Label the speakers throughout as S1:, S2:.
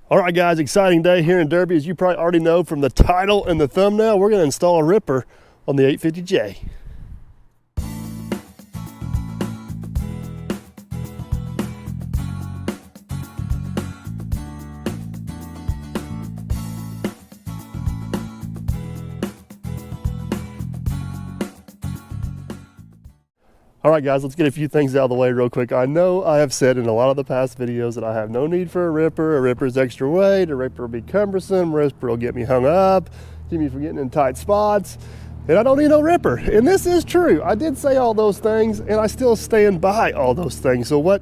S1: All right, guys, exciting day here in Derby. As you probably already know from the title and the thumbnail, we're going to install a ripper on the 850J. All right, guys, let's get a few things out of the way real quick. I know I have said in a lot of the past videos that I have no need for a ripper. A ripper's extra weight, a ripper will be cumbersome, a ripper will get me hung up, keep me from getting in tight spots, and I don't need no ripper. And this is true. I did say all those things, and I still stand by all those things. So what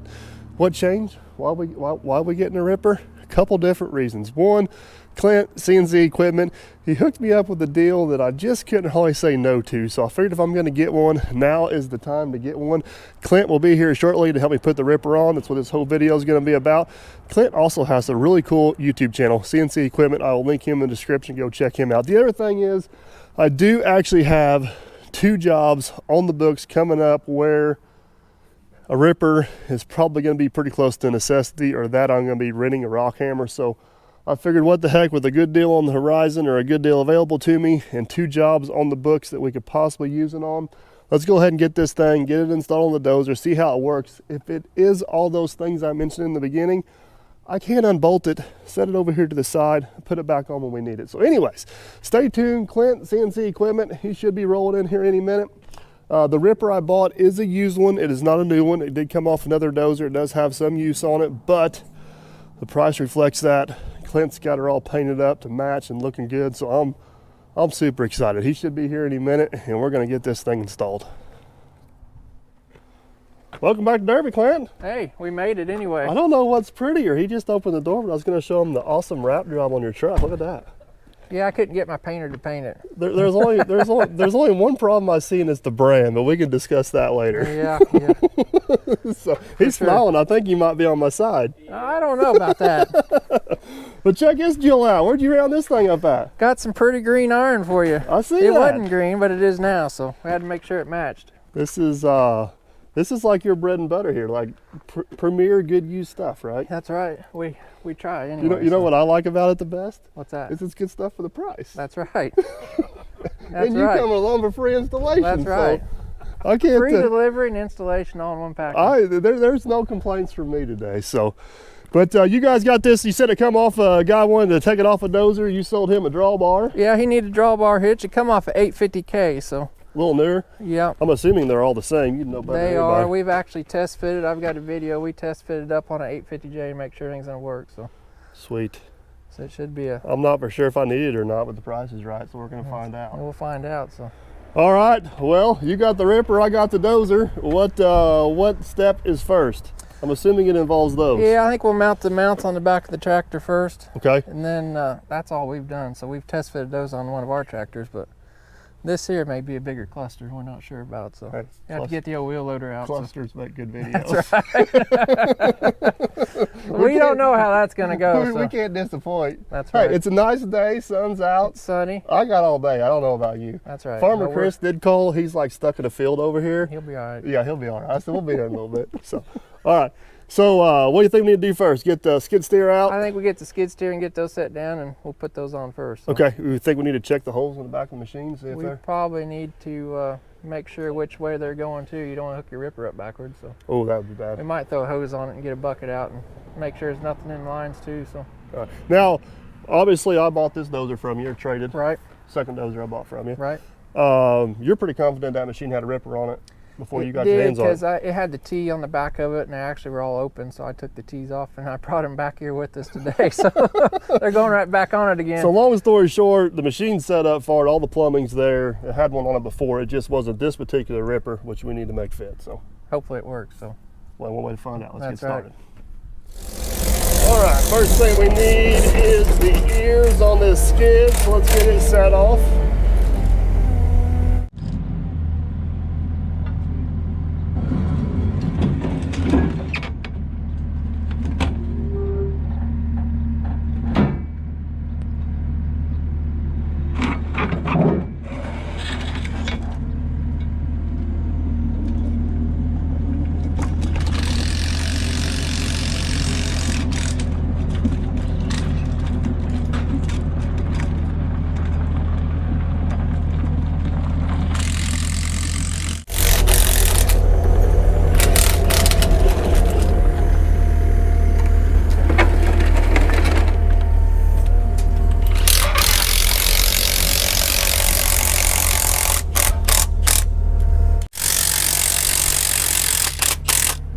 S1: changed? Why are we getting a ripper? A couple different reasons. One, Clint, CNC Equipment, he hooked me up with a deal that I just couldn't hardly say no to. So I figured if I'm going to get one, now is the time to get one. Clint will be here shortly to help me put the ripper on. That's what this whole video is going to be about. Clint also has a really cool YouTube channel, CNC Equipment. I will link him in the description. Go check him out. The other thing is, I do actually have 2 jobs on the books coming up where a ripper is probably going to be pretty close to a necessity, or that I'm going to be renting a rock hammer. So I figured what the heck, with a good deal on the horizon or a good deal available to me and 2 jobs on the books that we could possibly use it on, let's go ahead and get this thing, get it installed on the dozer, see how it works. If it is all those things I mentioned in the beginning, I can unbolt it, set it over here to the side, put it back on when we need it. So anyways, stay tuned. Clint, CNC Equipment, he should be rolling in here any minute. The ripper I bought is a used one. It is not a new one. It did come off another dozer. It does have some use on it, but the price reflects that. Clint's got her all painted up to match and looking good, so I'm super excited. He should be here any minute, and we're going to get this thing installed. Welcome back to Derby, Clint.
S2: Hey, we made it anyway.
S1: I don't know what's prettier. He just opened the door, but I was going to show him the awesome wrap job on your truck. Look at that.
S2: Yeah, I couldn't get my painter to paint it.
S1: There's only one problem I see, and it's the brand, but we can discuss that later.
S2: Yeah.
S1: So he's smiling. I think he might be on my side.
S2: I don't know about that.
S1: But check this deal out. Where'd you round this thing up at?
S2: Got some pretty green iron for you.
S1: I see
S2: it
S1: that.
S2: wasn't green, but it is now, so we had to make sure it matched.
S1: This is like your bread and butter here, like premier good used stuff, right?
S2: That's right. We try anyway.
S1: You know what I like about it the best?
S2: What's that?
S1: It's good stuff for the price.
S2: That's right.
S1: And you come along for free installation.
S2: That's right.
S1: So I can't.
S2: Free delivery and installation all in one package.
S1: There's no complaints from me today. So, but you guys got this. You said it come off. A guy wanted to take it off a dozer. You sold him a drawbar.
S2: Yeah, he needed a drawbar hitch. It come off a 850K, so.
S1: A little newer?
S2: Yeah.
S1: I'm assuming they're all the same. You know better than anybody.
S2: They are. We've actually test fitted. I've got a video. We test fitted up on an 850J to make sure everything's gonna work. So.
S1: Sweet.
S2: So it should be a.
S1: I'm not for sure if I need it or not, but the price is right, so we're gonna find out.
S2: We'll find out. So.
S1: All right. Well, you got the ripper. I got the dozer. What step is first? I'm assuming it involves those.
S2: Yeah, I think we'll mount the mounts on the back of the tractor first.
S1: Okay.
S2: And then that's all we've done. So we've test fitted those on one of our tractors, but. This here may be a bigger cluster. We're not sure about, so
S1: hey,
S2: you have to get the old wheel loader out.
S1: Clusters make good videos.
S2: That's right. We don't know how that's going to go.
S1: We can't disappoint.
S2: That's right.
S1: Hey, it's a nice day. Sun's out.
S2: It's sunny.
S1: I got all day. I don't know about you.
S2: That's right.
S1: Farmer Chris did call. He's like stuck in a field over here.
S2: He'll be all right.
S1: Yeah, he'll be all right. I said we'll be there in a little bit. So, all right. So what do you think we need to do first? Get the skid steer out?
S2: I think we get the skid steer and get those set down, and we'll put those on first. So.
S1: Okay. You think we need to check the holes in the back of the machine? See if
S2: we probably need to make sure which way they're going to. You don't want to hook your ripper up backwards. So.
S1: Oh, that would be bad.
S2: We might throw a hose on it and get a bucket out and make sure there's nothing in the lines too. So.
S1: Now, obviously, I bought this dozer from you. You're traded.
S2: Right.
S1: Second dozer I bought from you.
S2: Right.
S1: You're pretty confident that machine had a ripper on it before you got your hands on it.
S2: Because it had the T on the back of it, and they actually were all open, so I took the T's off, and I brought them back here with us today. So they're going right back on it again.
S1: So long story short, the machine's set up for it. All the plumbing's there. It had one on it before. It just wasn't this particular ripper, which we need to make fit. So
S2: hopefully it works. So
S1: well, one way to find out. Let's get started.
S2: Right.
S1: All right, first thing we need is the ears on this skid. So let's get it set off.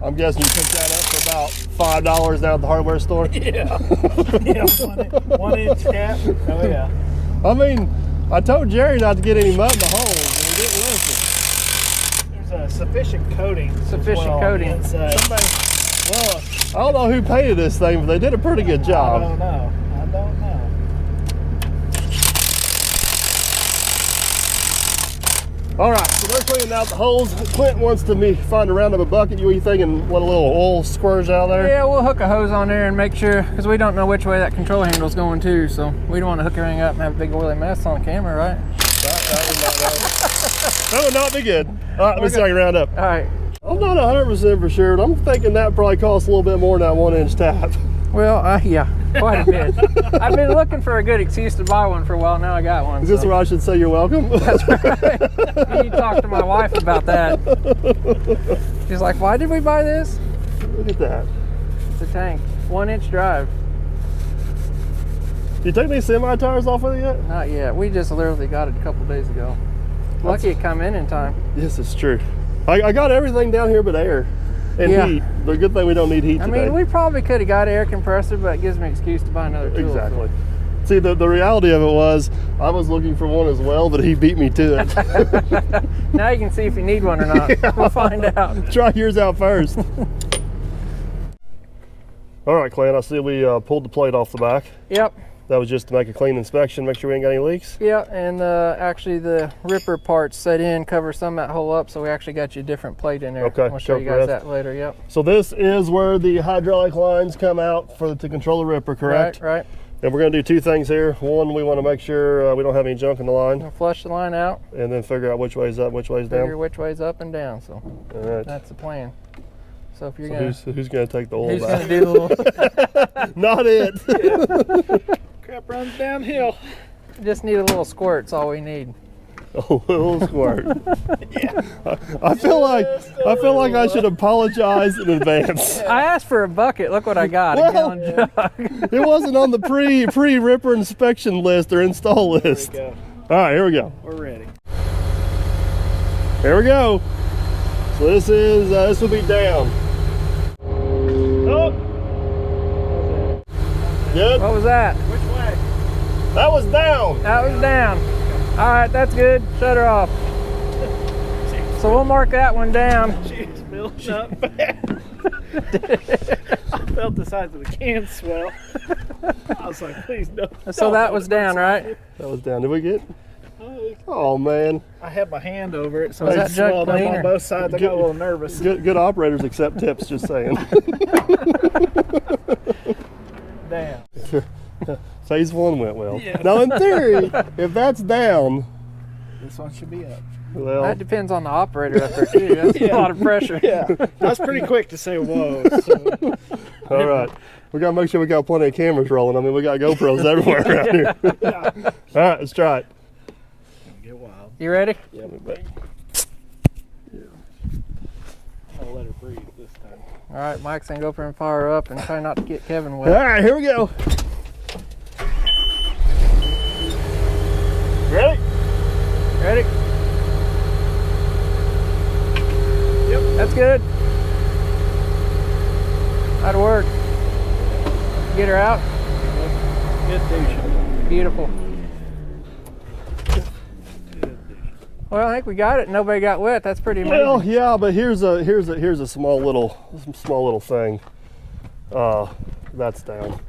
S1: I'm guessing you picked that up for about $5 down at the hardware store.
S3: Yeah. Yeah, 1-inch cap. Oh yeah.
S1: I mean, I told Jerry not to get any mud in the holes, and he didn't listen.
S3: There's a sufficient coating.
S2: Sufficient
S3: on the
S2: coating.
S3: inside.
S1: Well, I don't know who painted this thing, but they did a pretty good
S3: I
S1: job.
S3: don't know. I don't know.
S1: All right, so they're cleaning out the holes. Clint wants to find a round of a bucket. You thinking let a little oil squirge out there?
S2: Yeah, we'll hook a hose on there and make sure, because we don't know which way that control handle's going to, so we don't want to hook everything up and have a big oily mess on camera, right?
S1: That would not be good. All right, let me see if I can round up.
S2: All right.
S1: I'm not 100% for sure, but I'm thinking that probably costs a little bit more than that 1-inch tap.
S2: Well, yeah, quite a bit. I've been looking for a good excuse to buy one for a while. Now I got one.
S1: Is this
S2: so.
S1: where I should say you're welcome?
S2: That's right. You need to talk to my wife about that. She's like, why did we buy this?
S1: Look at that.
S2: It's a tank. 1-inch drive.
S1: You take these semi-tires off with it yet?
S2: Not yet. We just literally got it a couple days ago. Lucky it come in time.
S1: Yes, it's true. I got everything down here but air and heat. The good thing we don't need heat today.
S2: I mean, we probably could have got an air compressor, but it gives me an excuse to buy another tool.
S1: Exactly. See, the reality of it was I was looking for one as well, but he beat me to it.
S2: Now you can see if you need one or not. Yeah. We'll find out.
S1: Try yours out first. All right, Clint, I see we pulled the plate off the back.
S2: Yep.
S1: That was just to make a clean inspection, make sure we ain't got any leaks?
S2: Yeah, and actually the ripper parts set in, cover some of that hole up, so we actually got you a different plate in there.
S1: Okay.
S2: I'll show you guys that later, yep.
S1: So this is where the hydraulic lines come out to control the ripper, correct?
S2: Right.
S1: And we're gonna do two things here. One, we wanna make sure we don't have any junk in the line.
S2: We'll flush the line out.
S1: And then figure out which way's up, which way's down.
S2: Figure which way's up and down, so
S1: all right.
S2: That's the plan. So if you're
S1: who's gonna take the oil
S2: who's
S1: back?
S2: gonna do the little...
S1: Not it.
S3: Crap runs downhill.
S2: Just need a little squirt, that's all we need.
S1: A little squirt.
S3: Yeah.
S1: I feel like I should apologize in advance.
S2: I asked for a bucket. Look what I got.
S1: Well,
S2: a gallon jug.
S1: It wasn't on the pre-ripper inspection list or install list.
S3: There we go.
S1: All right, here we go.
S3: We're ready.
S1: Here we go. So this will be down. Oh. Good.
S2: What was that?
S3: Which way?
S1: That was down.
S2: That was down. All right, that's good. Shut her off. So we'll mark that one down.
S3: She's building up fast. I felt the size of the can swell. I was like, please no.
S2: So that was down, right?
S1: That was down. Did we get? Oh man.
S3: I had my hand over it, so
S2: Was
S3: it
S2: that jug
S3: swelled up
S2: cleaner?
S3: on both sides. I got a little nervous.
S1: Good operators accept tips. Just saying.
S3: Damn.
S1: Phase 1 went well.
S3: Yeah.
S1: Now in theory, if that's down,
S3: This one should be up.
S1: well,
S2: That depends on the operator up there too. That's a lot of pressure.
S3: Yeah, that's pretty quick to say whoa. So.
S1: all right. We gotta make sure we got plenty of cameras rolling. I mean, we got GoPros everywhere around here.
S3: Yeah.
S1: All right, let's try it.
S3: Get wild.
S2: You ready?
S3: Yeah, I'll let her breathe this time.
S2: All right, Mike's gonna go up there and fire up and try not to get Kevin
S1: All
S2: wet.
S1: right, here we go. Ready?
S2: Ready?
S3: Yep.
S2: That's good. That'll work. Get her out.
S3: Good douche.
S2: Beautiful. Well, I think we got it. Nobody got wet. That's pretty amazing.
S1: Well, yeah, but here's a small little thing. That's down.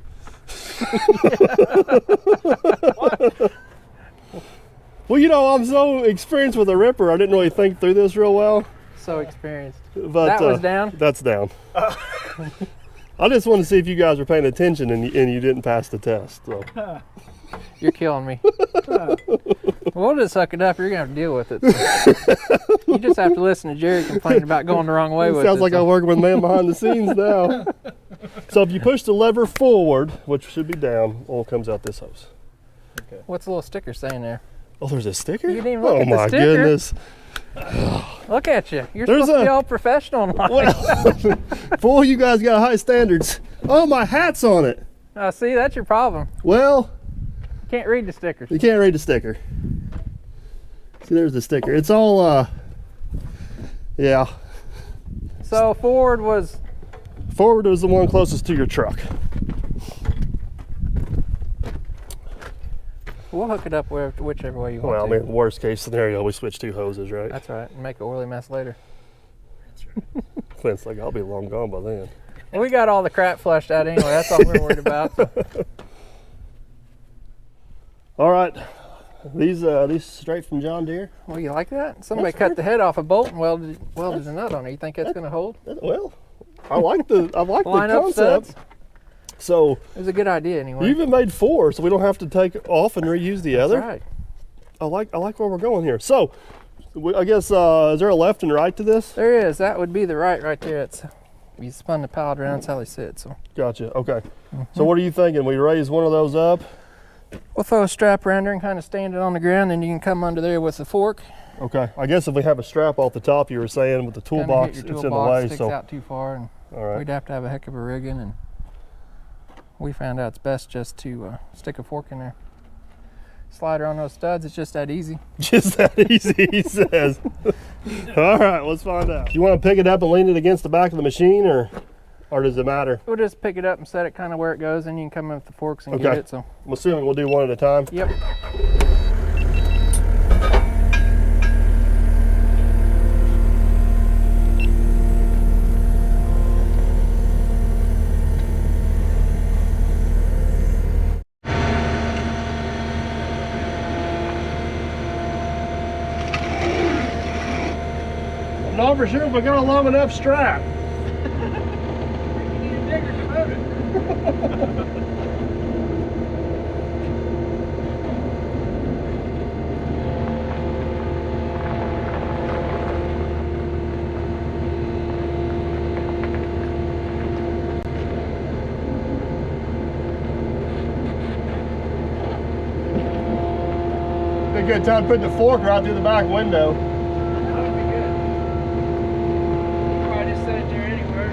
S1: Well, you know, I'm so experienced with a ripper, I didn't really think through this real well.
S2: So experienced.
S1: But
S2: That was down?
S1: That's down. I just wanted to see if you guys were paying attention and you didn't pass the test. So.
S2: You're killing me. We'll just suck it up. You're gonna have to deal with it. You just have to listen to Jerry complain about going the wrong way with it.
S1: Sounds like I'm working with man behind the scenes now. So if you push the lever forward, which should be down, oil comes out this hose.
S3: Okay.
S2: What's the little sticker saying there?
S1: Oh, there's a sticker?
S2: You didn't even look
S1: oh
S2: at the
S1: my
S2: sticker.
S1: goodness.
S2: Look at you. You're
S1: There's
S2: supposed to be
S1: a-
S2: all professional in life.
S1: Well, fool, you guys got high standards. Oh, my hat's on it.
S2: See, that's your problem.
S1: Well,
S2: Can't read the stickers.
S1: you can't read the sticker. See, there's the sticker. It's all, yeah.
S2: So forward was
S1: the one closest to your truck.
S2: We'll hook it up whichever way you want
S1: Well, I
S2: to.
S1: mean, worst case scenario, we switch two hoses, right?
S2: That's right. And make an oily mess later.
S1: Clint's like, I'll be long gone by then.
S2: Well, we got all the crap flushed out anyway. That's all we're worried about. So.
S1: All right, these straight from John Deere.
S2: Well, you like that? Somebody
S1: That's
S2: cut
S1: fair.
S2: the head off a bolt and welded a nut on it. You think that's going to hold?
S1: Well, I like the
S2: Line up
S1: concept.
S2: studs?
S1: So
S2: It was a good idea anyway.
S1: you even made 4, so we don't have to take off and reuse the
S2: That's
S1: other.
S2: right.
S1: I like where we're going here. So I guess is there a left and right to this?
S2: There is. That would be the right there. It's you spun the pallet around. That's how they sit. So
S1: Gotcha. Okay. So what are you thinking? We raise one of those up.
S2: we'll throw a strap around there and kind of stand it on the ground, and you can come under there with the fork.
S1: Okay. I guess if we have a strap off the top, you were saying with the
S2: Kinda
S1: toolbox,
S2: hit
S1: it's
S2: your
S1: in the
S2: toolbox,
S1: way.
S2: sticks
S1: So
S2: out too far, and
S1: all right.
S2: we'd have to have a heck of a rigging. And we found out it's best just to stick a fork in there. Slide her on those studs. It's just that easy.
S1: Just that easy, he says. All right, let's find out. You want to pick it up and lean it against the back of the machine, or does it matter?
S2: We'll just pick it up and set it kind of where it goes, and you can come in with the forks and get
S1: Okay.
S2: it. So,
S1: I'm assuming we'll do one at a time.
S2: yep.
S1: I'm not for sure if we got a long enough strap.
S2: You need a digger to move it.
S1: Be a good time to put the fork right through the back window.
S2: That would be good. Probably just set it there anywhere.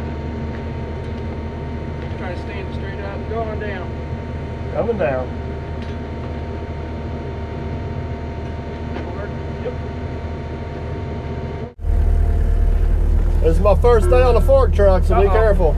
S2: Try to stand straight up. Go on down.
S1: Coming down.
S2: Forward.
S1: This is my first day on the fork truck, so be
S2: Uh-oh.
S1: careful.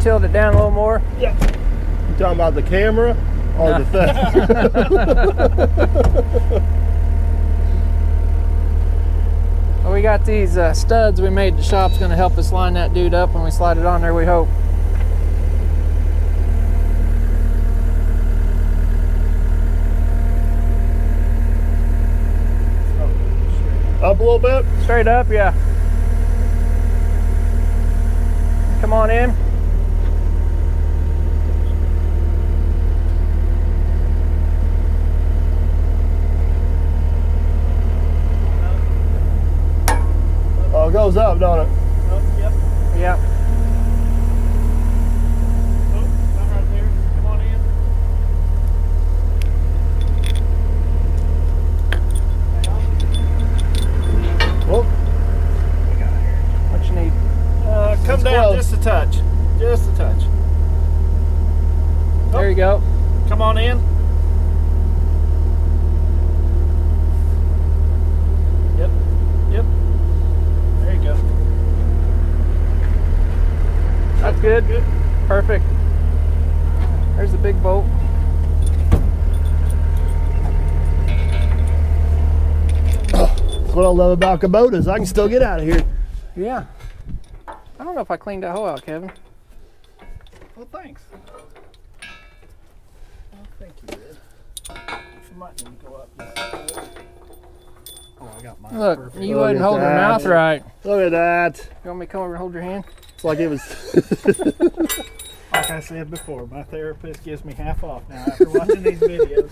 S2: Tilt it down a little more.
S1: Yeah. You talking about the camera or
S2: No.
S1: the thing?
S2: Well, we got these studs we made. The shop's going to help us line that dude up when we slide it on there, we hope.
S1: Up a little bit.
S2: Straight up, yeah. Come on in.
S1: Oh, it goes up, don't it?
S3: Oh, yep.
S2: Yep.
S3: Oh, I'm right there. Come on in. Hang on.
S1: Well,
S2: What you need?
S3: Come
S1: It's
S3: down
S1: close.
S3: just a touch. Just a touch.
S2: There you go.
S3: Come on in. Yep. Yep. There you go.
S2: That's good.
S3: Good.
S2: Perfect. There's the big bolt.
S1: that's what I love about Kubotas. I can still get out of here.
S2: Yeah. I don't know if I cleaned that hole out, Kevin.
S3: Well, thanks. I think you did. You might need to go up this way. Oh, I got mine.
S2: Look,
S3: perfect.
S2: you
S1: Look
S2: wouldn't
S1: at
S2: hold your
S1: that.
S2: mouth right.
S1: Look at that.
S2: You want me to come over and hold your hand?
S1: It's like it was.
S3: Like I said before, my therapist gives me half off now after watching these videos.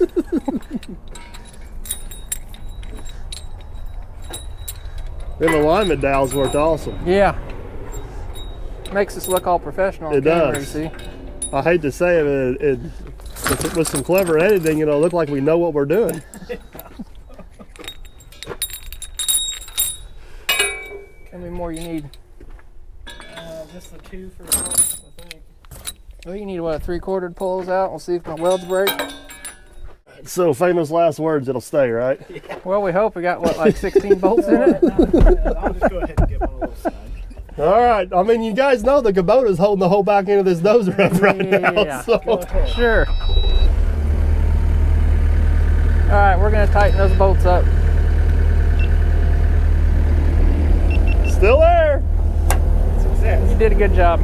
S1: Them alignment dials worked awesome.
S2: Yeah. Makes us look all professional on
S1: It
S2: camera,
S1: does.
S2: you see.
S1: I hate to say it, with some clever editing, it'll look like we know what we're doing.
S2: more you need?
S3: Just the 2 for bolts, I think.
S2: Well, you need what, 3/4 to pull those out. We'll see if my welds break.
S1: So famous last words, it'll stay, right?
S2: Well, we hope. We got what, like 16 bolts in it?
S3: I'll just go ahead and get one of those sides.
S1: All right. I mean, you guys know the Kubota's holding the whole back end of this dozer up right now.
S2: Yeah.
S1: So.
S2: Sure. All right, we're gonna tighten those bolts up.
S1: Still there.
S3: Success.
S2: You did a good job.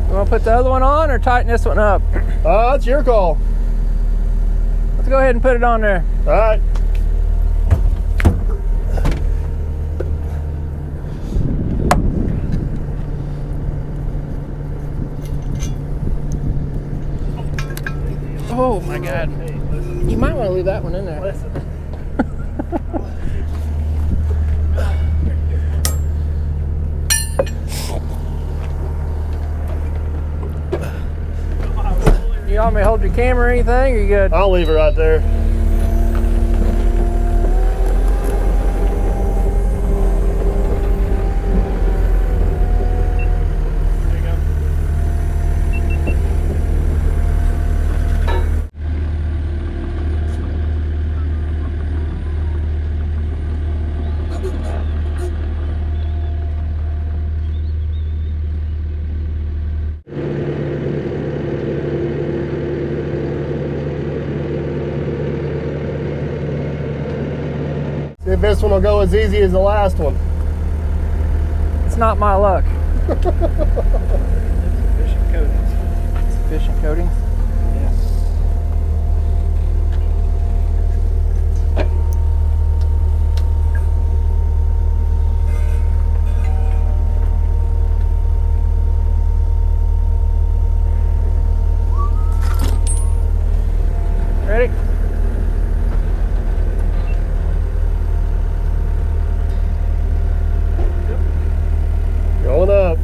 S2: You wanna put the other one on or tighten this one up?
S1: That's your call.
S2: Let's go ahead and put it on there.
S1: All right.
S2: Oh my God.
S3: Hey, listen.
S2: You might want to leave that one in there.
S3: Listen.
S2: You want me to hold your camera or anything? Or you good?
S1: I'll leave it right there.
S3: There you go.
S1: See if this one will go as easy as the last one.
S2: It's not my luck.
S3: Efficient coatings.
S2: It's efficient coatings.
S3: Yeah.
S2: Ready?
S1: Going up.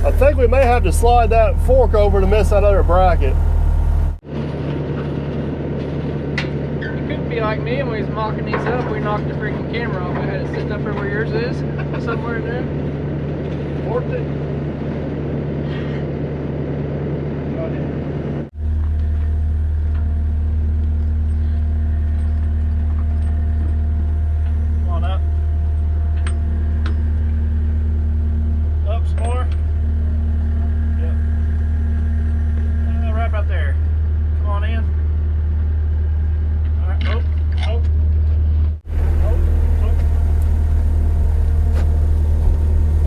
S1: I think we may have to slide that fork over to miss that other bracket.
S2: You couldn't be like me and we was mocking these up. We knocked the freaking camera off. We had it sitting up there where yours is. Somewhere in there.
S1: Forked it.
S3: Go ahead. Come on up. Up some more. Yep. Right about there. Come on in. All right. Oh.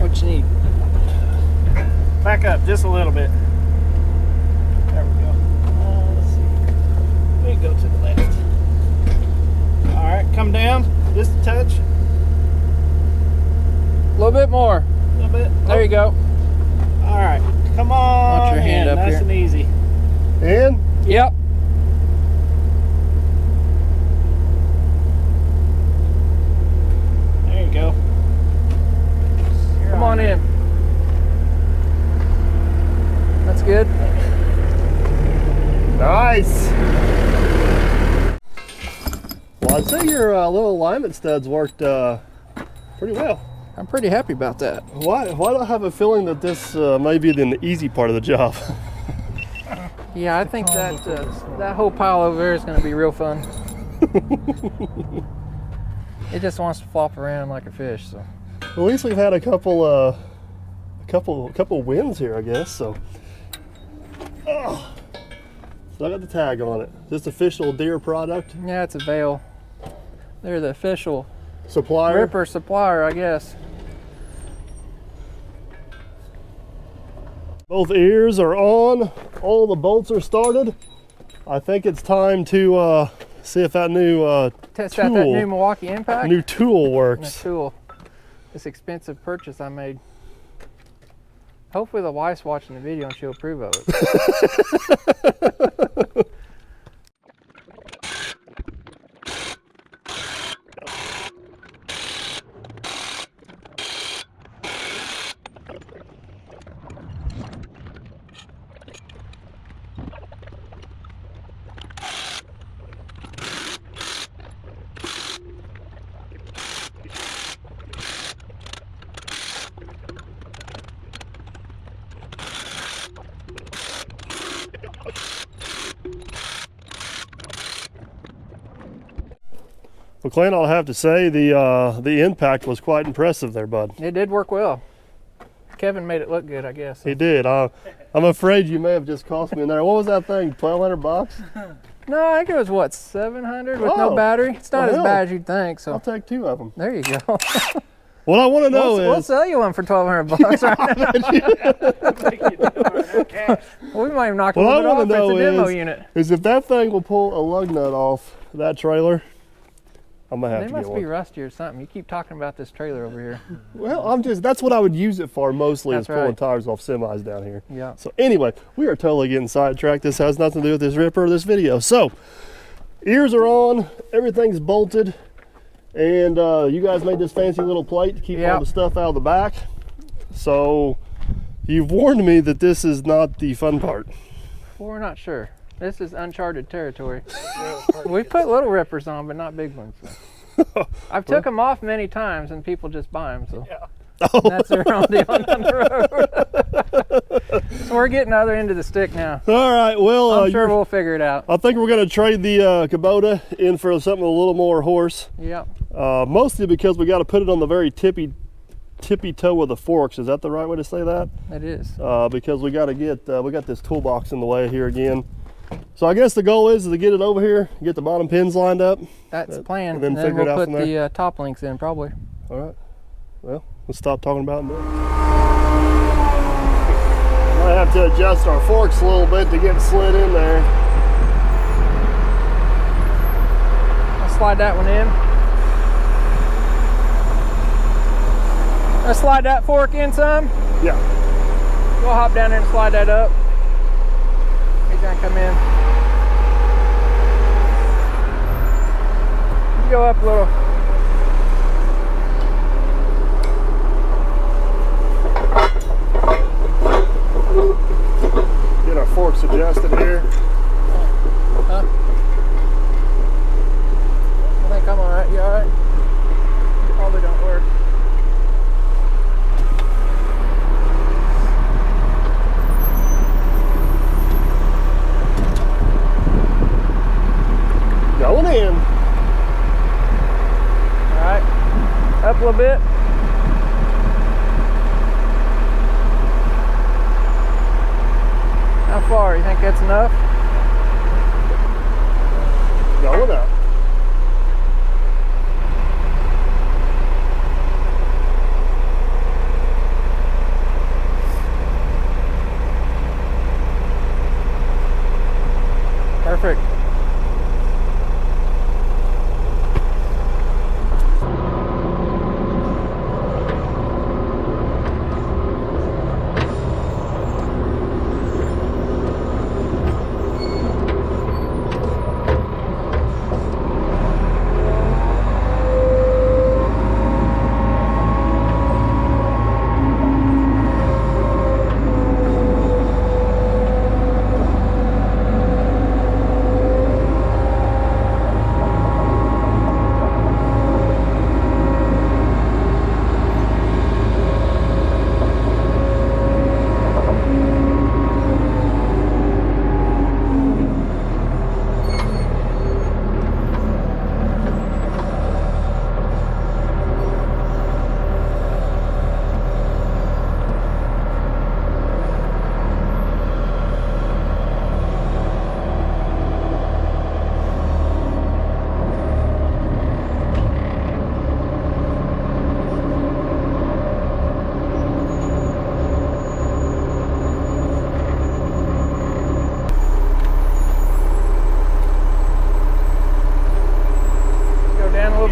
S2: What you need?
S3: Back up just a little bit. There we go. Let's see. We go to the left. All right, come down just a touch.
S2: A little bit more.
S3: A little bit.
S2: There you go.
S3: All right, come on.
S2: Want your hand
S3: in,
S2: up
S3: nice
S2: here.
S3: and easy.
S1: In.
S2: Yep.
S3: There you go. You're
S2: Come on
S3: there.
S2: in. That's good.
S1: Nice. Well, I'd say your little alignment studs worked pretty well.
S2: I'm pretty happy about that.
S1: Why do I have a feeling that this may be the easy part of the job?
S2: Yeah, I think that that whole pile over there is going to be real fun. It just wants to flop around like a fish. So
S1: At least we've had a couple wins here, I guess. So, so I got the tag on it. Is this official Deere product?
S2: yeah, it's a Vail. They're the official
S1: Supplier?
S2: ripper supplier, I guess.
S1: Both ears are on. All the bolts are started. I think it's time to see if that new
S2: Test out that
S1: tool,
S2: new Milwaukee Impact.
S1: new tool
S2: And the
S1: works.
S2: tool. This expensive purchase I made. Hopefully the wife's watching the video and she'll approve of it.
S1: Well, Clint, I'll have to say the impact was quite impressive there, bud.
S2: It did work well. Kevin made it look good, I guess.
S1: He did. I'm afraid you may have just cost me in there. What was that thing? $1,200?
S2: No, I think it was what, 700 with no
S1: Oh,
S2: battery. It's not
S1: well,
S2: as
S1: hell.
S2: bad as you'd think. So
S1: I'll take 2 of them.
S2: there you go.
S1: What I want to know
S2: We'll
S1: is.
S2: sell you one for $1,200 right now. We might even knock a
S1: What I
S2: little
S1: want
S2: bit
S1: to
S2: off. It's
S1: know
S2: a demo
S1: is,
S2: unit.
S1: if that thing will pull a lug nut off that trailer, I'm gonna have
S2: They
S1: to
S2: must
S1: get
S2: be
S1: one.
S2: rusty or something. You keep talking about this trailer over here.
S1: Well, that's what I would use it for mostly, is
S2: That's
S1: pulling
S2: right.
S1: tires off semis down here.
S2: Yeah.
S1: So anyway, we are totally getting sidetracked. This has nothing to do with this ripper or this video. So ears are on, everything's bolted, and you guys made this fancy little plate to keep all
S2: Yep.
S1: the stuff out of the back. So you've warned me that this is not the fun part.
S2: Well, we're not sure. This is uncharted territory. We put little rippers on, but not big ones. So. I've took them off many times, and people just buy them. So that's their own deal on the road. So we're getting the other end of the stick now.
S1: All right, well,
S2: I'm sure we'll figure it out.
S1: I think we're going to trade the Kubota in for something a little more horse.
S2: Yep.
S1: Mostly because we got to put it on the very tippy toe of the forks. Is that the right way to say that?
S2: It is.
S1: Because we got to get we got this toolbox in the way here again. So I guess the goal is to get it over here, get the bottom pins lined up.
S2: That's the plan.
S1: and then
S2: And then
S1: figure it
S2: we'll
S1: out
S2: put
S1: from there.
S2: the top links in probably.
S1: All right. Well, let's stop talking about it. Might have to adjust our forks a little bit to get slid in there.
S2: I'll slide that one in. I'll slide that fork in some.
S1: Yeah.
S2: We'll hop down there and slide that up. He's gonna come in. You go up a little.
S1: Get our forks adjusted here.
S2: Huh? I think I'm alright. You alright? Probably don't work.
S1: Going in.
S2: Alright. Up a little bit. How far? You think that's enough?
S1: Going up.
S2: Perfect.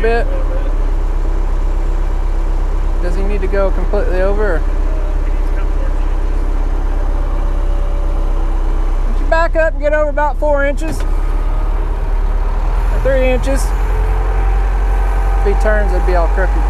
S2: Bit. Does he need to go completely over? Once you back up and get over about 4 inches or 3 inches, if he turns, it'd be all crooked.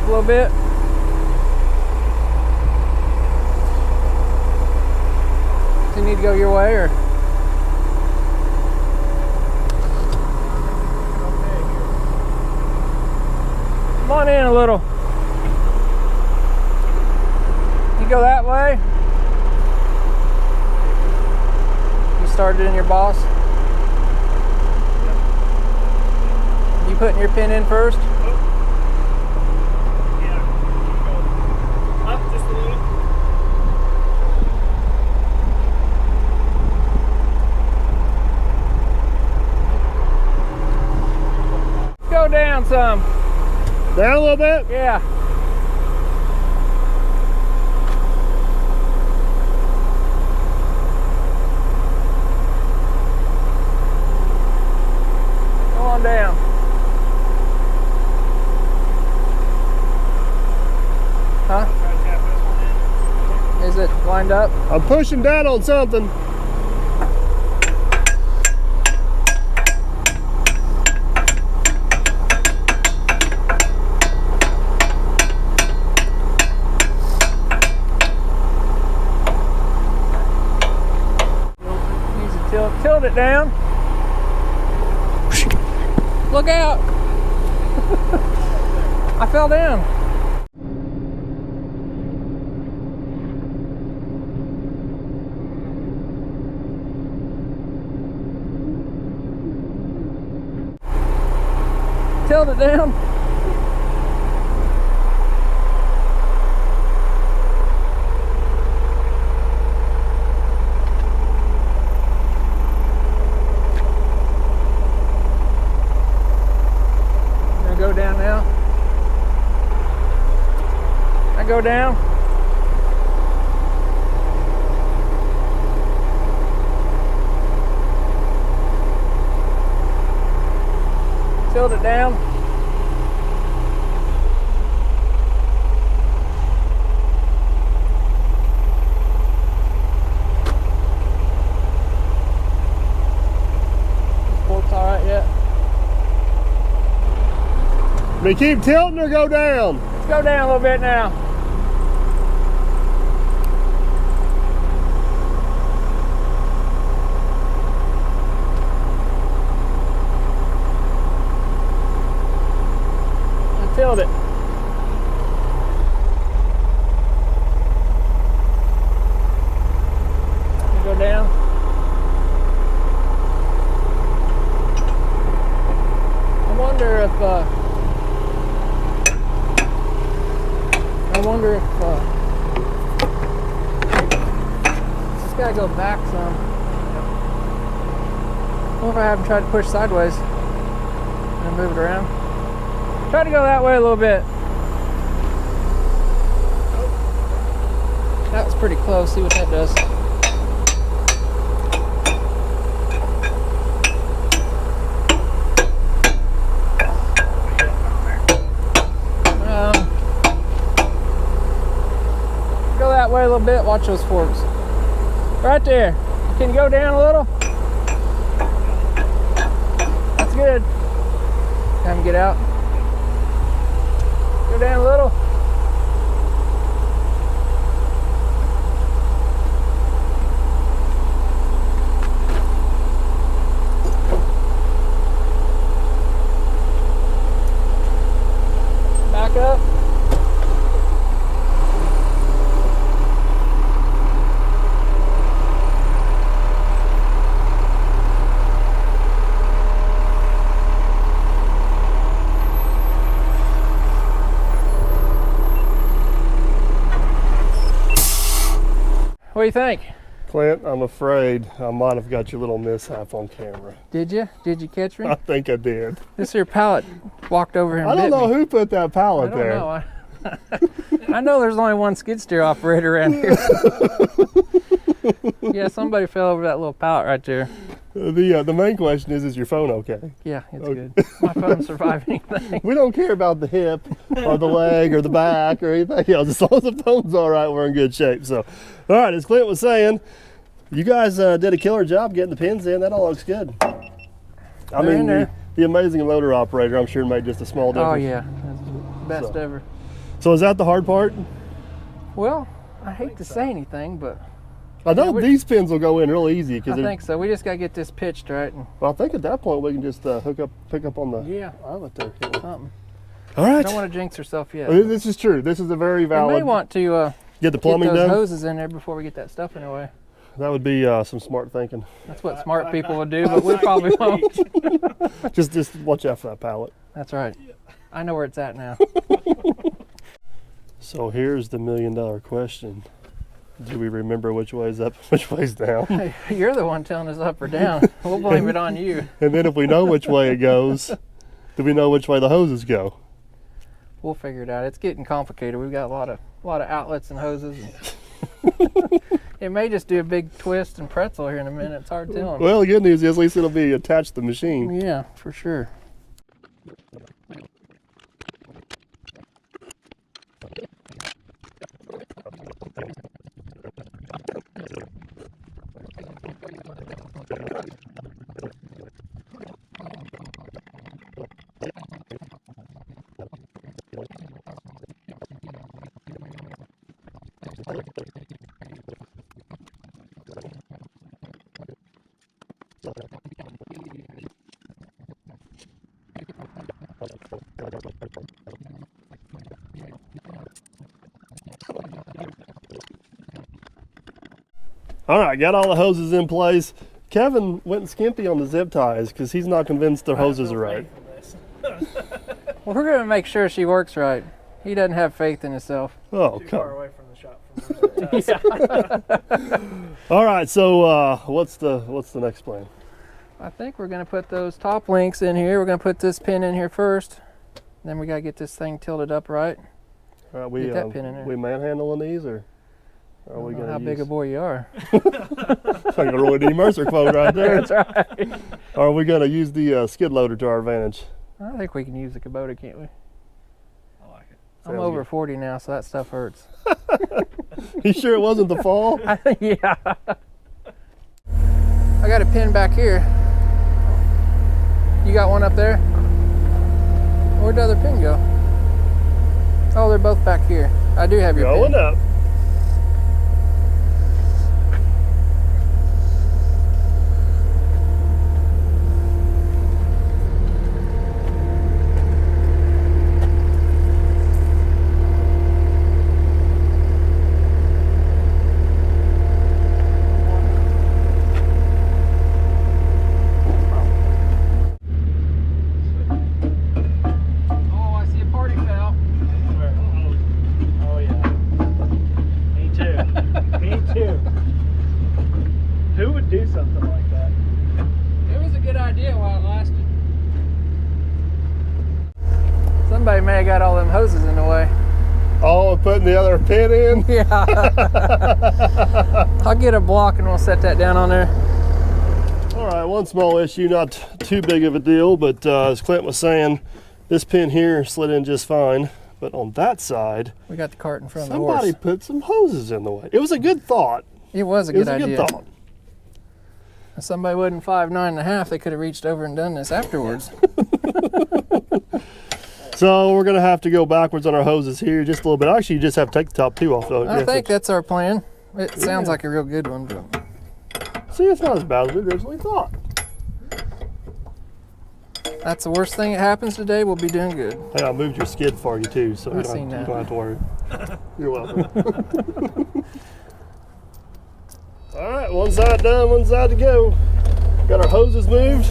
S2: a little bit. Does he need to go your way or? Come on in a little. You go that way. You started in your boss. You putting your pin in first?
S3: Yeah. Go up just a little.
S2: Go down some.
S1: Down a little bit?
S2: Yeah. Go on down. Huh?
S3: Try to tap this one in.
S2: Is it lined up?
S1: I'm pushing down on something.
S2: Tilt it down. Look out! I fell down. Tilt it down. Go down now. I go down. Tilt it down. This fork's all right yet?
S1: We keep tilting or go down?
S2: Let's go down a little bit now. And tilt it. And go down. I wonder if just gotta go back some. What if I haven't tried to push sideways and move it around? Try to go that way a little bit. That was pretty close. See what that does. Go that way a little bit. Watch those forks. Right there. Can you go down a little? That's good. Have him get out. Go down a little. Back up. What do you think?
S1: Clint, I'm afraid I might have got your little mishap on camera.
S2: Did you? Did you catch me?
S1: I think I did.
S2: This here pallet walked over here and
S1: I don't
S2: bit
S1: know
S2: me.
S1: who put that pallet
S2: I don't
S1: there.
S2: know. I know there's only one skid steer operator around here. Yeah, somebody fell over that little pallet right there.
S1: The main question is your phone okay?
S2: Yeah, it's
S1: Okay.
S2: good. My phone survived anything.
S1: We don't care about the hip or the leg or the back or anything else. As long as the phone's all right, we're in good shape. So, all right, as Clint was saying, you guys did a killer job getting the pins in. That all looks good. I
S2: They're in
S1: mean,
S2: there.
S1: the amazing loader operator, I'm sure, made just a small difference.
S2: Oh yeah, that's the best
S1: So.
S2: ever.
S1: So is that the hard part?
S2: Well, I hate to say anything, but
S1: I know these pins will go in real easy.
S2: I think so. We just got to get this pitched right. And
S1: well, I think at that point we can just pick up on the eyelet there.
S2: Something.
S1: All right.
S2: I don't want to jinx herself yet.
S1: This is true. This is a very valid.
S2: We may want to
S1: get the plumbing
S2: those
S1: done.
S2: hoses in there before we get that stuff in the way.
S1: That would be some smart thinking.
S2: That's what smart people would do, but we probably won't.
S1: just watch out for that pallet.
S2: That's right. I know where it's at now.
S1: So here's the $1 million question. Do we remember which way's up, which way's down?
S2: Hey, you're the one telling us up or down. We'll blame it on you.
S1: And then if we know which way it goes, do we know which way the hoses go?
S2: We'll figure it out. It's getting complicated. We've got a lot of outlets and hoses. It may just do a big twist and pretzel here in a minute. It's hard telling.
S1: Well, the good news is at least it'll be attached to the machine.
S2: Yeah, for sure.
S1: All right, got all the hoses in place. Kevin went skimpy on the zip ties because he's not convinced the hoses are right.
S2: Well, we're going to make sure she works right. He doesn't have faith in himself.
S1: Oh,
S3: Too
S1: come.
S3: far away from the shop.
S1: All right, so what's the next plan?
S2: I think we're going to put those top links in here. We're going to put this pin in here first. Then we got to get this thing tilted up right.
S1: All right, we
S2: Get that pin in there.
S1: we manhandling these, or are we
S2: I don't know
S1: going to
S2: how big a boy you are.
S1: like a Roy D. Mercer quote right there.
S2: That's right.
S1: Or are we going to use the skid loader to our advantage?
S2: I think we can use the Kubota, can't we?
S3: I like it.
S2: I'm
S1: Sounds
S2: over
S1: good.
S2: 40 now, so that stuff hurts.
S1: You sure it wasn't the fall?
S2: Yeah. I got a pin back here. You got one up there? Where'd the other pin go? Oh, they're both back here. I do have your
S1: Going
S2: pin.
S1: up.
S2: Oh, I see a party foul.
S3: Oh yeah. Me too. Me too. Who would do something like that?
S2: It was a good idea while it lasted. Somebody may have got all them hoses in the way.
S1: Oh, and putting the other pin in?
S2: Yeah. I'll get a block and we'll set that down on there.
S1: All right, one small issue, not too big of a deal, but as Clint was saying, this pin here slid in just fine. But on that side,
S2: We got the cart in front of the horse.
S1: somebody put some hoses in the way. It was a good thought.
S2: It was a
S1: It was
S2: good
S1: a
S2: idea.
S1: good thought.
S2: If somebody wasn't 5'9.5", they could have reached over and done this afterwards.
S1: So we're gonna have to go backwards on our hoses here just a little bit. Actually, you just have to take the top two off though.
S2: I think that's our plan. It sounds like a real good one, but
S1: See, it's not as bad as we originally thought.
S2: that's the worst thing that happens today. We'll be doing good.
S1: Hey, I moved your skid for you too, so you
S2: I've
S1: don't,
S2: seen
S1: you
S2: that.
S1: don't have to worry. You're welcome. All right, one side done, one side to go. Got our hoses moved.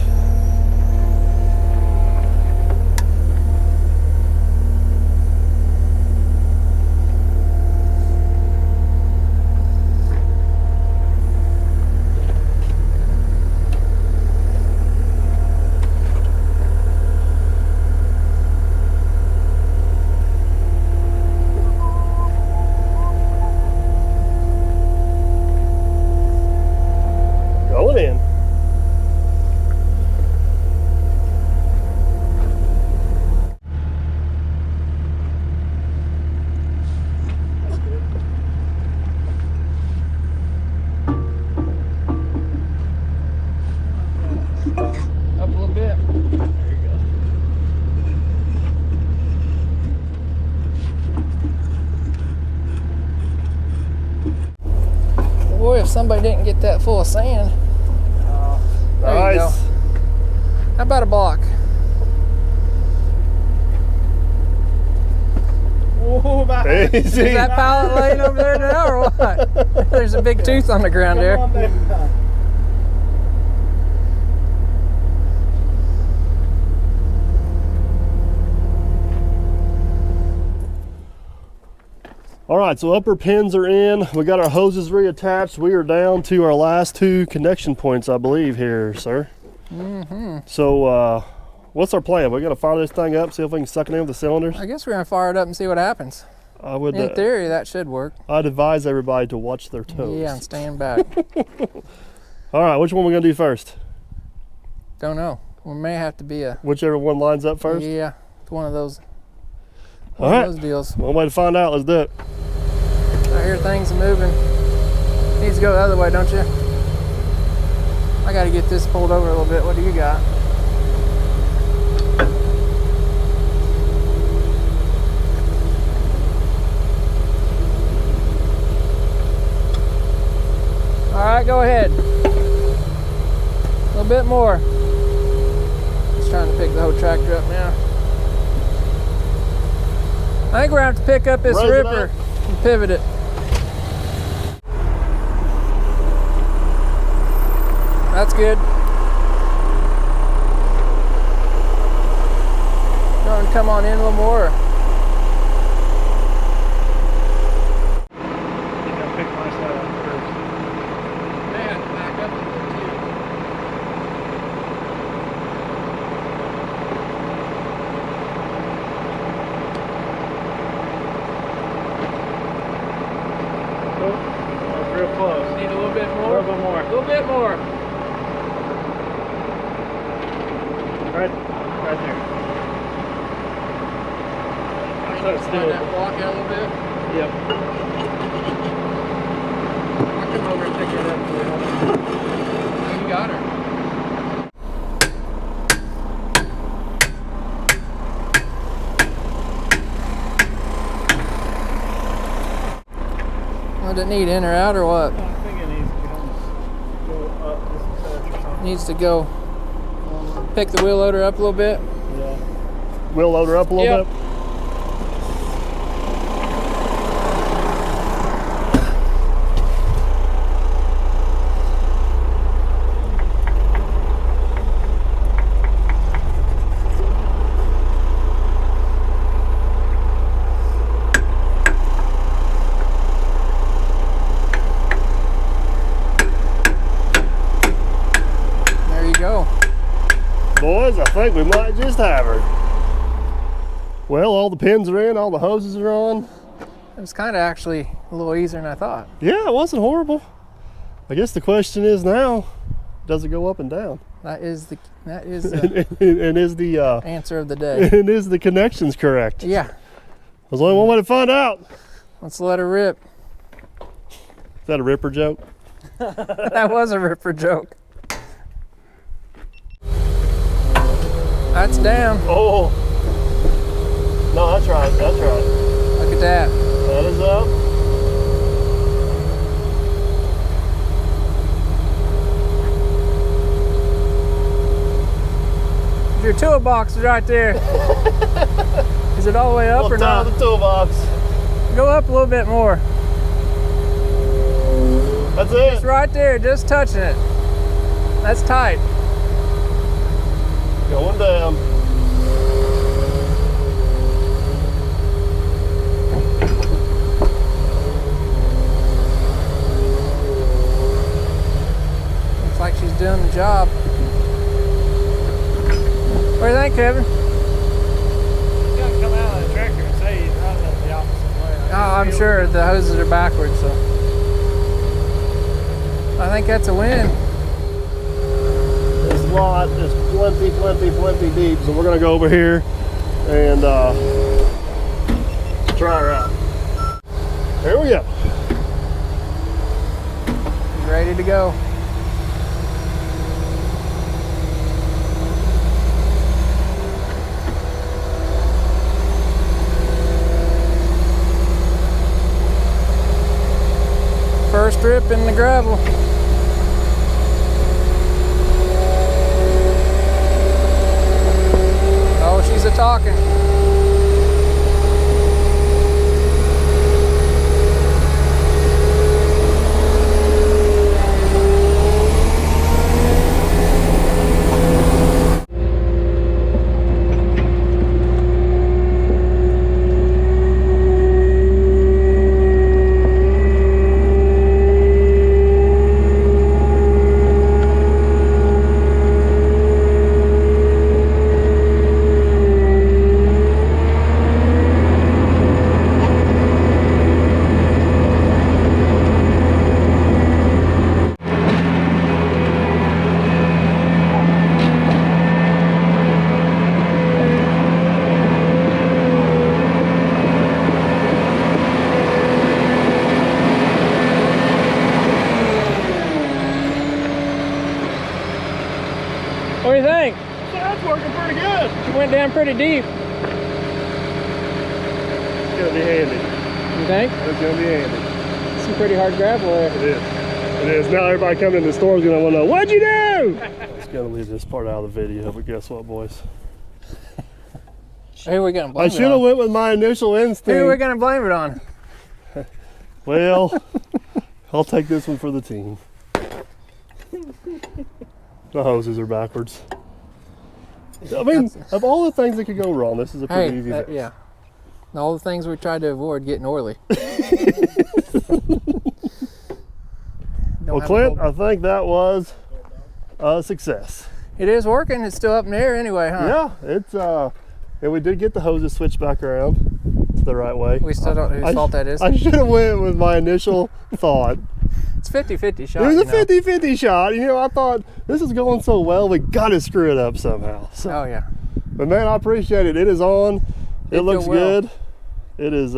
S1: Going in.
S2: Up a little bit.
S3: There you go.
S2: somebody didn't get that full of sand. There you go.
S1: Nice.
S2: How about a block?
S3: Oh, about
S1: Easy.
S2: Is that pallet laying over there now or what? There's a big tooth on the ground there.
S3: Come on, baby.
S1: All right, so upper pins are in. We got our hoses reattached. We are down to our last 2 connection points, I believe, here, sir. So, what's our plan? We got to fire this thing up, see if we can suck it in with the cylinders.
S2: I guess we're gonna fire it up and see what happens.
S1: I would.
S2: In theory, that should work.
S1: I'd advise everybody to watch their toes.
S2: Yeah, and stand back.
S1: All right, which one are we gonna do first?
S2: Don't know. We may have to be a
S1: Whichever one lines up first.
S2: yeah, it's one of those.
S1: All
S2: One
S1: right.
S2: of those deals.
S1: One way to find out. Let's do it.
S2: I hear things are moving. Needs to go the other way, don't you? I got to get this pulled over a little bit. What do you got? All right, go ahead. A little bit more. Just trying to pick the whole tractor up now. I think we're gonna have to pick up this
S1: Raise it
S2: ripper
S1: up.
S2: and pivot it. That's good. You want to come on in a little more?
S3: I gotta pick my side up first.
S2: May have to back up a little too.
S3: That's real close.
S2: Need a little bit
S3: A
S2: more?
S3: little bit more.
S2: A little bit more.
S3: Right there.
S2: Slide that block out a little bit.
S3: Yep.
S2: I'll come over and pick it up for you. You got her. Does it need in or out or what?
S3: I think it needs to go up just a touch or something.
S2: Needs to go pick the wheel loader up a little bit.
S3: Yeah.
S1: Wheel loader up a little
S2: Yep.
S1: bit.
S2: There you go.
S1: Boys, I think we might just have her. Well, all the pins are in, all the hoses are on.
S2: It was kind of actually a little easier than I thought.
S1: Yeah, it wasn't horrible. I guess the question is now, does it go up and down?
S2: That is the
S1: And is the
S2: answer of the day.
S1: and is the connections correct?
S2: Yeah,
S1: There's only one way to find out.
S2: let's let her rip.
S1: Is that a ripper joke?
S2: That was a ripper joke. That's down.
S1: Oh. No, that's right. That's right.
S2: Look at that.
S1: That is up.
S2: Your toolbox is right there. Is it all the way up or
S1: Well, down
S2: not?
S1: the toolbox.
S2: Go up a little bit more.
S1: That's it.
S2: It's right there, just touching it. That's tight.
S1: Going down.
S2: Looks like she's doing the job. What do you think, Kevin?
S3: He's gonna come out of the tractor and say he's running it the opposite way.
S2: Oh, I'm sure the hoses are backwards, so. I think that's a win.
S1: This lot is plenty deep, so we're gonna go over here and try her out. Here we go.
S2: She's ready to go. First strip in the gravel. Oh, she's a talking. What do you think?
S1: That's working pretty good.
S2: It went down pretty deep.
S1: It's gonna be handy.
S2: You think?
S1: It's gonna be handy.
S2: Some pretty hard gravel there.
S1: It is. It is. Now everybody coming in the store is gonna want to know, what'd you do? I was gonna leave this part out of the video, but guess what, boys?
S2: Who are we gonna blame
S1: I should have went with my initial instinct.
S2: Who are we gonna blame it on?
S1: Well, I'll take this one for the team. The hoses are backwards. I mean, of all the things that could go wrong, this is a pretty easy fix.
S2: Yeah. All the things we tried to avoid getting oily.
S1: Well, Clint, I think that was a success.
S2: It is working. It's still up in the air anyway, huh?
S1: Yeah, it's and we did get the hoses switched back around the right way.
S2: We still don't know whose fault that is.
S1: I should have went with my initial thought.
S2: It's 50-50 shot.
S1: It was a 50-50 shot. You know, I thought this is going so well, we got to screw it up somehow. So,
S2: oh yeah.
S1: But man, I appreciate it. It is on. It looks good. It is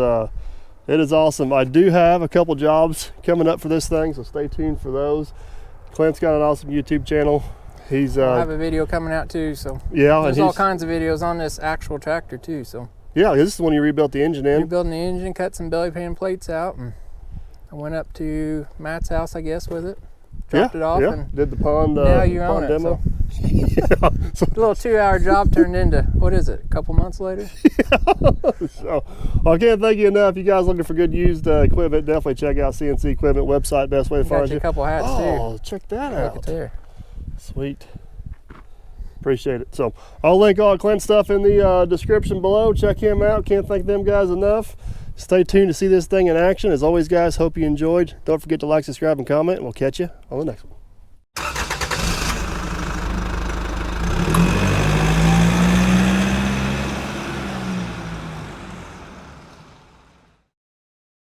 S1: awesome. I do have a couple jobs coming up for this thing, so stay tuned for those. Clint's got an awesome YouTube channel. He's
S2: I have a video coming out too, so
S1: yeah,
S2: there's all kinds of videos on this actual tractor too. So
S1: yeah, this is the one you rebuilt the engine in.
S2: Rebuilding the engine, cut some belly pan plates out, and I went up to Matt's house, I guess, with it. Dropped it off, and
S1: did the pond.
S2: Now you
S1: pond
S2: own it.
S1: demo.
S2: So. A little 2-hour job turned into, what is it? A couple months later.
S1: So, well, I can't thank you enough. You guys looking for good used equipment? Definitely check out CNC Equipment website. Best way to find you.
S2: A couple hats too.
S1: Oh, check that out.
S2: Look at there.
S1: Sweet. Appreciate it. So I'll link all Clint's stuff in the description below. Check him out. Can't thank them guys enough. Stay tuned to see this thing in action. As always, guys, hope you enjoyed. Don't forget to like, subscribe, and comment. We'll catch you on the next one.